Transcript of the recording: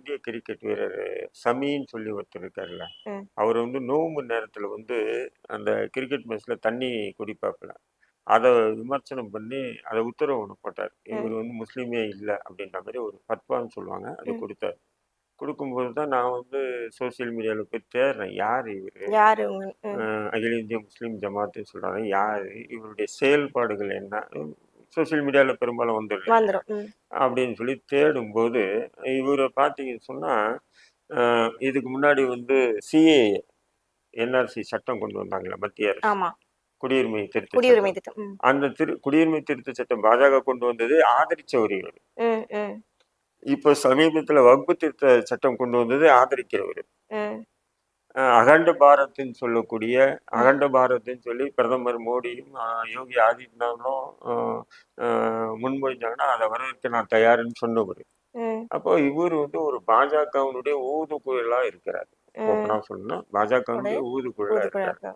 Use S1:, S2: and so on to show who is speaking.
S1: இந்திய கிரிக்கெட் வீரர் சமின்னு சொல்லி ஒருத்தர் இருக்காருல்ல,
S2: ம்.
S1: அவர் வந்து நோன்பு நேரத்துல வந்து அந்த கிரிக்கெட் மேட்ச்ல தண்ணி குடிப்பாப்புல. அத விமர்சனம் பண்ணி அத உத்தரவு ஒண்ணு போட்டாரு.
S2: ம்.
S1: இவரு வந்து முஸ்லீமே இல்ல அப்படின்ற மாரி ஒரு ஃபத்வான்னு சொல்லுவாங்க. அது
S2: ம்.
S1: குடுத்தாரு. குடுக்கும்போது தான் நான் வந்து சோசியல் மீடியால போய் தேடுறேன். யாரு இவரு?
S2: யாரு உங்க
S1: அகில இந்திய முஸ்லீம் ஜமாத்துன்னு சொல்றாங்க. யாரு? இவருடைய செயல்பாடுகள் என்ன? சோசியல் மீடியால பெரும்பாலும் வந்துரும் இல்லைங்களா?
S2: வந்துரும். ம்.
S1: அப்படின்னு சொல்லி தேடும்போது, இவர பார்த்தீங்கன்னு சொன்னா, அ இதுக்கு முன்னாடி வந்து சிஏஏ, என்ஆர்சி சட்டம் கொண்டு வந்தாங்கல்ல மத்திய அரசு.
S2: ஆமா.
S1: குடியுரிமை திருத்த
S2: குடியுரிமை
S1: சட்டம்.
S2: திட்டம். ம்.
S1: அந்த குடியுரிமை திருத்த சட்டம் பாஜக கொண்டு வந்தது ஆதரிச்சவர் இவரு.
S2: ம். ம்.
S1: இப்ப சமீபத்துல வக்பு திருத்த சட்டம் கொண்டு வந்தது ஆதரிக்கிறவரு.
S2: ம்.
S1: அகண்ட பாரத்ன்னு சொல்லக்கூடிய
S2: ம்.
S1: அகண்ட பாரத்ன்னு சொல்லி பிரதமர் மோடியும் யோகி ஆதித்யநாத்தும் முன்மொழிஞ்சாங்கன்னா அதை வரவேற்க நான் தயாருன்னு சொன்னவர்.
S2: ம்.
S1: அப்போ இவர் வந்து ஒரு பாஜகவினுடைய ஊதுகுழலா இருக்கிறார்.
S2: ம்.
S1: ஓப்பனா சொல்லணும்னா பாஜகவினுடைய ஊதுகுழலா
S2: ஊதுகுழல்
S1: இருக்காரு.
S2: இருக்கா?